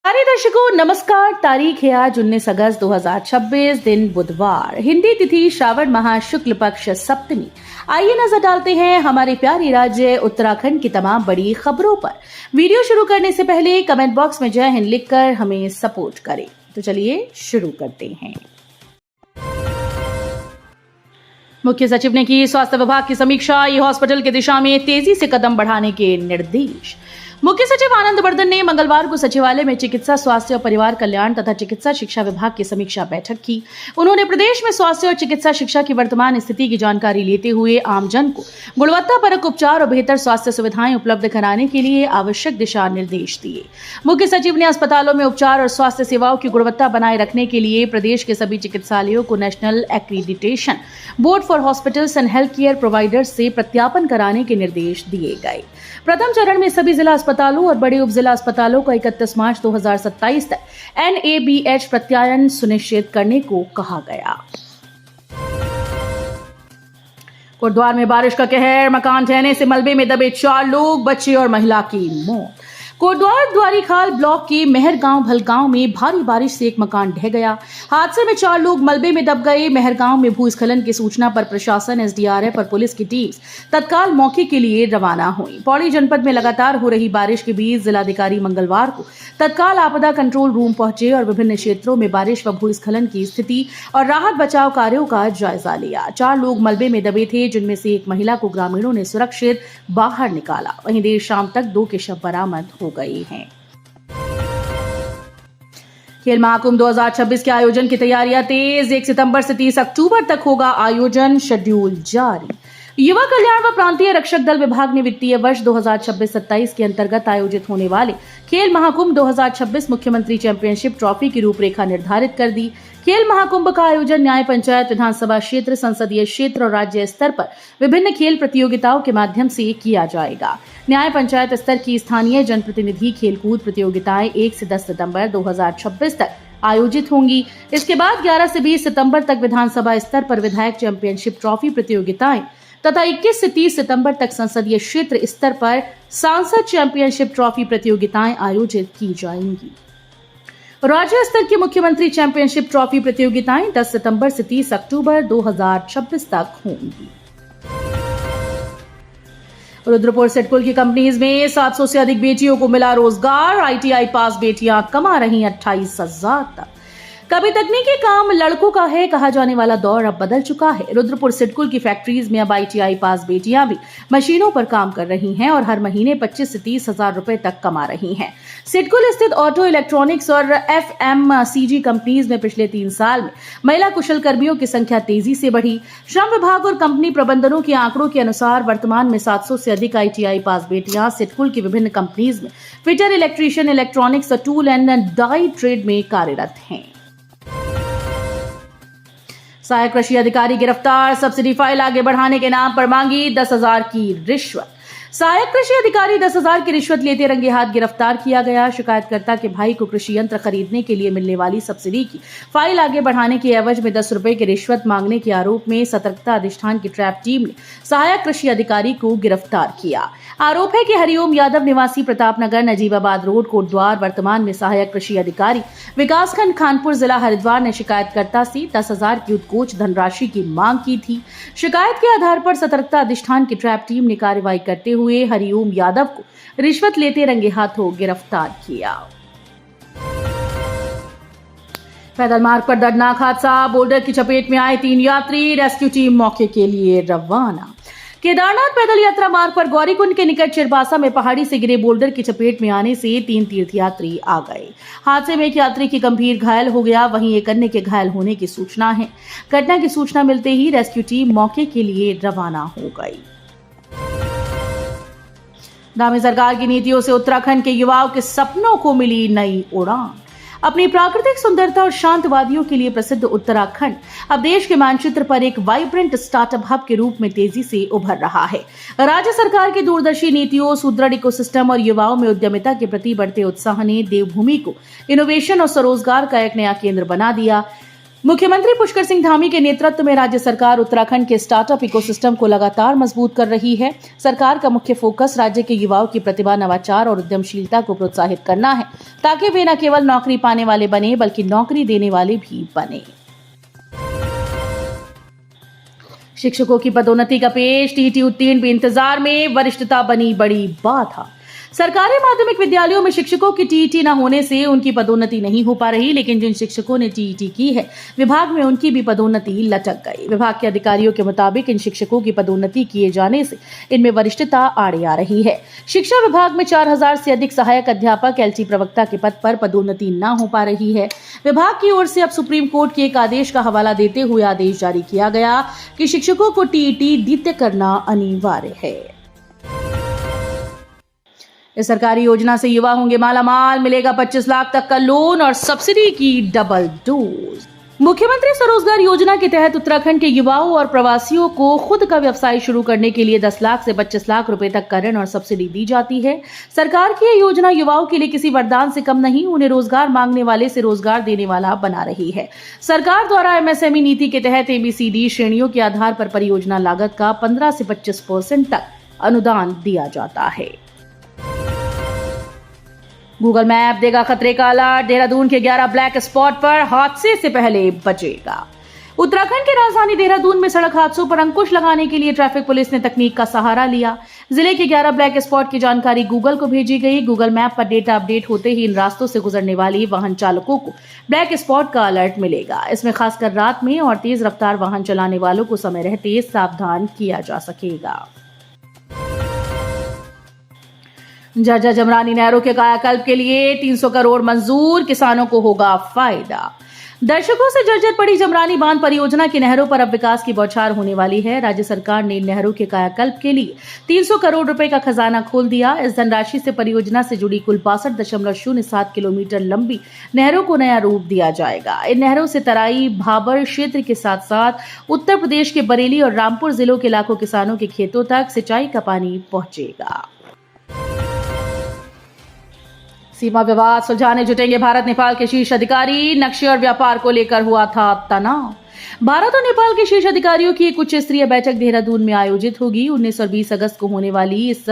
प्यारे दर्शकों नमस्कार। तारीख है आज 19 अगस्त 2026, दिन बुधवार, हिंदी तिथि श्रावण माह शुक्ल पक्ष सप्तमी। आइए नजर डालते हैं हमारे प्यारे राज्य उत्तराखंड की तमाम बड़ी खबरों पर। वीडियो शुरू करने से पहले कमेंट बॉक्स में जय हिंद लिखकर हमें सपोर्ट करें। तो चलिए शुरू करते हैं। मुख्य सचिव ने की स्वास्थ्य विभाग की समीक्षा, ये हॉस्पिटल की दिशा में तेजी से कदम बढ़ाने के निर्देश। मुख्य सचिव आनंद वर्धन ने मंगलवार को सचिवालय में चिकित्सा, स्वास्थ्य और परिवार कल्याण तथा चिकित्सा शिक्षा विभाग की समीक्षा बैठक की। उन्होंने प्रदेश में स्वास्थ्य और चिकित्सा शिक्षा की वर्तमान स्थिति की जानकारी लेते हुए आमजन को गुणवत्तापरक उपचार और बेहतर स्वास्थ्य सुविधाएं उपलब्ध कराने के लिए आवश्यक दिशा निर्देश दिए। मुख्य सचिव ने अस्पतालों में उपचार और स्वास्थ्य सेवाओं की गुणवत्ता बनाए रखने के लिए प्रदेश के सभी चिकित्सालयों को national accreditation board for hospitals and health care providers से प्रत्यापन कराने के निर्देश दिए गए। प्रथम चरण में सभी जिला अस्पतालों और बड़े उप जिला अस्पतालों को 31 मार्च 2027 तक NABH प्रत्यायन सुनिश्चित करने को कहा गया। कोटद्वार में बारिश का कहर, मकान ढहने से मलबे में दबे 4 लोग, बच्चे और महिला की मौत। कोटद्वार द्वारीखाल ब्लॉक के मेहरगांव भलगांव में भारी बारिश से एक मकान ढह गया। हादसे में 4 लोग मलबे में दब गए। मेहरगांव में भूस्खलन की सूचना पर प्रशासन, SDRF और पुलिस की टीम्स तत्काल मौके के लिए रवाना हुई। पौड़ी जनपद में लगातार हो रही बारिश के बीच जिलाधिकारी मंगलवार को तत्काल आपदा कंट्रोल रूम पहुंचे और विभिन्न क्षेत्रों में बारिश व भूस्खलन की स्थिति और राहत बचाव कार्यों का जायजा लिया। 4 लोग मलबे में दबे थे, जिनमें से एक महिला को ग्रामीणों ने सुरक्षित बाहर निकाला। वहीं देर शाम तक 2 के शव बरामद हो गई हैं। खेल महाकुंभ 2026 के आयोजन की तैयारियां तेज। 1 सितंबर से 30 अक्टूबर तक होगा आयोजन, शेड्यूल जारी। युवा कल्याण व प्रांतीय रक्षक दल विभाग ने वित्तीय वर्ष 2026-27 के अंतर्गत आयोजित होने वाले खेल महाकुंभ 2026 मुख्यमंत्री चैंपियनशिप ट्रॉफी की रूपरेखा निर्धारित कर दी। खेल महाकुंभ का आयोजन न्याय पंचायत, विधानसभा क्षेत्र, संसदीय क्षेत्र और राज्य स्तर पर विभिन्न खेल प्रतियोगिताओं के माध्यम से किया जाएगा। न्याय पंचायत स्तर की स्थानीय जनप्रतिनिधि खेलकूद प्रतियोगिताएं 1 से 10 सितंबर 2026 तक आयोजित होंगी। इसके बाद 11 से 20 सितंबर तक विधानसभा स्तर पर विधायक चैंपियनशिप ट्रॉफी प्रतियोगिताएं तथा 21 से 30 सितंबर तक संसदीय क्षेत्र स्तर पर सांसद चैंपियनशिप ट्रॉफी प्रतियोगिताएं आयोजित की जाएंगी। राज्य स्तर की मुख्यमंत्री चैंपियनशिप ट्रॉफी प्रतियोगिताएं 10 सितंबर से 30 अक्टूबर 2026 तक होंगी। रुद्रपुर सिडकुल की कंपनीज में 700 से अधिक बेटियों को मिला रोजगार। ITI पास बेटियां कमा रही 28,000 तक। कभी तकनीकी काम लड़कों का है कहा जाने वाला दौर अब बदल चुका है। रुद्रपुर सिडकुल की फैक्ट्रीज में अब ITI पास बेटियां भी मशीनों पर काम कर रही हैं और हर महीने 25 से 30 हजार रुपए तक कमा रही हैं। सिडकुल स्थित ऑटो इलेक्ट्रॉनिक्स और FMCG कंपनीज में पिछले 3 साल में महिला कुशल कर्मियों की संख्या तेजी से बढ़ी। श्रम विभाग और कंपनी प्रबंधनों के आंकड़ों के अनुसार वर्तमान में 700 से अधिक ITI पास बेटियां सिडकुल की विभिन्न कंपनीज में फिटर, इलेक्ट्रीशियन, इलेक्ट्रॉनिक्स और टूल एंड डाई ट्रेड में कार्यरत हैं। सहायक कृषि अधिकारी गिरफ्तार, सब्सिडी फाइल आगे बढ़ाने के नाम पर मांगी 10,000 की रिश्वत। सहायक कृषि अधिकारी 10,000 की रिश्वत लेते रंगे हाथ गिरफ्तार किया गया। शिकायतकर्ता के भाई को कृषि यंत्र खरीदने के लिए मिलने वाली सब्सिडी की फाइल आगे बढ़ाने के एवज में 10 रुपए की रिश्वत मांगने के आरोप में सतर्कता अधिष्ठान की ट्रैप टीम ने सहायक कृषि अधिकारी को गिरफ्तार किया। आरोप है कि हरिओम यादव निवासी प्रतापनगर, नजीबाबाद रोड, कोटद्वार, वर्तमान में सहायक कृषि अधिकारी, विकासखंड खानपुर, जिला हरिद्वार ने शिकायतकर्ता से 10,000 की उत्कोच धनराशि की मांग की थी। शिकायत के आधार पर सतर्कता अधिष्ठान की ट्रैप टीम ने कार्रवाई करते हुए हरिओम यादव को रिश्वत लेते रंगे हाथों गिरफ्तार किया। पैदल मार्ग पर दर्दनाक हादसा, बोल्डर की चपेट में आए 3 यात्री, रेस्क्यू टीम मौके के लिए रवाना। केदारनाथ पैदल यात्रा मार्ग पर गौरीकुंड के निकट चिरबासा में पहाड़ी से गिरे बोल्डर की चपेट में आने से 3 तीर्थयात्री आ गए। हादसे में एक यात्री की गंभीर घायल हो गया, वहीं एक अन्य के घायल होने की सूचना है। घटना की सूचना मिलते ही रेस्क्यू टीम मौके के लिए रवाना हो गई। दामी सरकार की नीतियों से उत्तराखंड के युवाओं के सपनों को मिली नई उड़ान। अपनी प्राकृतिक सुंदरता और शांत वादियों के लिए प्रसिद्ध उत्तराखंड अब देश के मानचित्र पर एक वाइब्रेंट स्टार्टअप हब के रूप में तेजी से उभर रहा है। राज्य सरकार की दूरदर्शी नीतियों, सुदृढ़ इकोसिस्टम और युवाओं में उद्यमिता के प्रति बढ़ते उत्साह ने देवभूमि को इनोवेशन और स्वरोजगार का एक नया केंद्र बना दिया। मुख्यमंत्री पुष्कर सिंह धामी के नेतृत्व में राज्य सरकार उत्तराखंड के स्टार्टअप इकोसिस्टम को लगातार मजबूत कर रही है। सरकार का मुख्य फोकस राज्य के युवाओं की प्रतिभा, नवाचार और उद्यमशीलता को प्रोत्साहित करना है, ताकि वे न केवल नौकरी पाने वाले बने बल्कि नौकरी देने वाले भी बने। शिक्षकों की पदोन्नति का पेश, टीईटी उत्तीर्ण भी इंतजार में, वरिष्ठता बनी बड़ी बाधा। सरकारी माध्यमिक विद्यालयों में शिक्षकों की टीईटी न होने से उनकी पदोन्नति नहीं हो पा रही, लेकिन जिन शिक्षकों ने टीईटी की है विभाग में उनकी भी पदोन्नति लटक गई। विभाग के अधिकारियों के मुताबिक इन शिक्षकों की पदोन्नति किए जाने से इनमें वरिष्ठता आड़े आ रही है। शिक्षा विभाग में 4000 से अधिक सहायक अध्यापक, एलटी प्रवक्ता के पद पर पदोन्नति न हो पा रही है। विभाग की ओर से अब सुप्रीम कोर्ट के एक आदेश का हवाला देते हुए आदेश जारी किया गया कि शिक्षकों को टीईटी द्वितीय करना अनिवार्य है। इस सरकारी योजना से युवा होंगे मालामाल, मिलेगा 25 लाख तक का लोन और सब्सिडी की डबल डोज। मुख्यमंत्री स्वरोजगार योजना के तहत उत्तराखंड के युवाओं और प्रवासियों को खुद का व्यवसाय शुरू करने के लिए 10 लाख से 25 लाख रुपए तक का ऋण और सब्सिडी दी जाती है। सरकार की यह योजना युवाओं के लिए किसी वरदान से कम नहीं, उन्हें रोजगार मांगने वाले से रोजगार देने वाला बना रही है। सरकार द्वारा एमएसएमई नीति के तहत ABCD श्रेणियों के आधार पर परियोजना लागत का 15 से 25% तक अनुदान दिया जाता है। गूगल मैप देगा खतरे का अलर्ट, देहरादून के 11 ब्लैक स्पॉट पर हादसे से पहले बचेगा। उत्तराखंड की राजधानी देहरादून में सड़क हादसों पर अंकुश लगाने के लिए ट्रैफिक पुलिस ने तकनीक का सहारा लिया। जिले के 11 ब्लैक स्पॉट की जानकारी गूगल को भेजी गई। गूगल मैप पर डेटा अपडेट होते ही इन रास्तों से गुजरने वाली वाहन चालकों को ब्लैक स्पॉट का अलर्ट मिलेगा। इसमें खासकर रात में और तेज रफ्तार वाहन चलाने वालों को समय रहते सावधान किया जा सकेगा। झज्जर जमरानी नहरों के कायाकल्प के लिए 300 करोड़ मंजूर, किसानों को होगा फायदा। दर्शकों से जर्जर पड़ी जमरानी बांध परियोजना की नहरों पर अब विकास की बौछार होने वाली है। राज्य सरकार ने इन नहरों के कायाकल्प के लिए 300 करोड़ रुपए का खजाना खोल दिया। इस धनराशि से परियोजना से जुड़ी कुल 62.07 किलोमीटर लंबी नहरों को नया रूप दिया जाएगा। इन नहरों से तराई भाबर क्षेत्र के साथ साथ उत्तर प्रदेश के बरेली और रामपुर जिलों के लाखों किसानों के खेतों तक सिंचाई का पानी पहुंचेगा। सीमा विवाद सुलझाने जुटेंगे भारत नेपाल के शीर्ष अधिकारी, नक्शे और व्यापार को लेकर हुआ था तनाव। भारत और नेपाल के शीर्ष अधिकारियों की एक उच्च स्तरीय बैठक देहरादून में आयोजित होगी। 19 और 20 अगस्त को होने वाली इस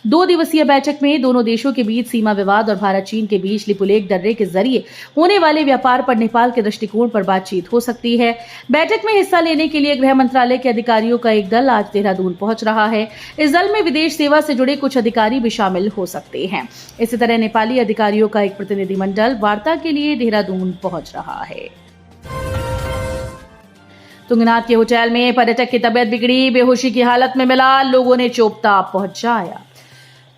2 दिवसीय बैठक में दोनों देशों के बीच सीमा विवाद और भारत चीन के बीच लिपुलेख दर्रे के जरिए होने वाले व्यापार पर नेपाल के दृष्टिकोण पर बातचीत हो सकती है। बैठक में हिस्सा लेने के लिए गृह मंत्रालय के अधिकारियों का एक दल आज देहरादून पहुंच रहा है। इस दल में विदेश सेवा से जुड़े कुछ अधिकारी भी शामिल हो सकते हैं। इसी तरह नेपाली अधिकारियों का एक प्रतिनिधिमंडल वार्ता के लिए देहरादून पहुंच रहा है। तुंगनाथ के होटल में पर्यटक की तबीयत बिगड़ी, बेहोशी की हालत में मिला, लोगों ने चोपता पहुंचाया।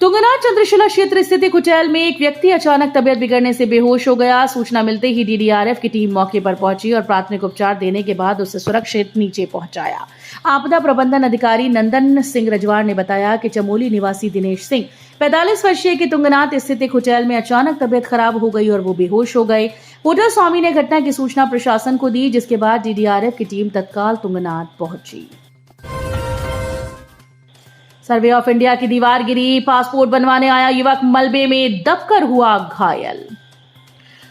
तुंगनाथ चंद्रशिला क्षेत्र स्थित एक होटल में एक व्यक्ति अचानक तबीयत बिगड़ने से बेहोश हो गया। सूचना मिलते ही DDRF की टीम मौके पर पहुंची और प्राथमिक उपचार देने के बाद उसे सुरक्षित नीचे पहुंचाया। आपदा प्रबंधन अधिकारी नंदन सिंह रजवाड़ ने बताया कि चमोली निवासी दिनेश सिंह 45 वर्षीय के तुंगनाथ स्थित एक होटल में अचानक तबीयत खराब हो गई और वो बेहोश हो गए। होटल स्वामी ने घटना की सूचना प्रशासन को दी, जिसके बाद DDRF की टीम तत्काल तुंगनाथ पहुंची। सर्वे ऑफ इंडिया की दीवार गिरी, पासपोर्ट बनवाने आया युवक मलबे में दबकर हुआ घायल।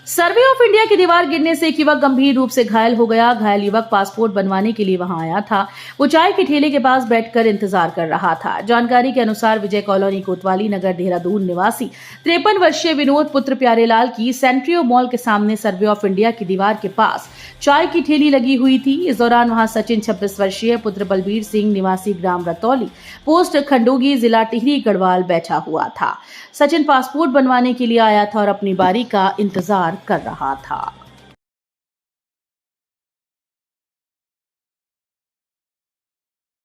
सर्वे ऑफ इंडिया की दीवार गिरने से एक युवक गंभीर रूप से घायल हो गया। घायल युवक पासपोर्ट बनवाने के लिए वहां आया था। वो चाय के ठेले के पास बैठकर इंतजार कर रहा था। जानकारी के अनुसार विजय कॉलोनी कोतवाली नगर देहरादून निवासी 53 वर्षीय विनोद पुत्र प्यारेलाल की सेंट्रियो मॉल के सामने सर्वे ऑफ इंडिया की दीवार के पास चाय की ठेली लगी हुई थी। इस दौरान वहां सचिन 26 वर्षीय पुत्र बलबीर सिंह निवासी ग्राम रतौली पोस्ट खंडोगी जिला टिहरी गढ़वाल बैठा हुआ था। सचिन पासपोर्ट बनवाने के लिए आया था और अपनी बारी का इंतजार कर रहा था।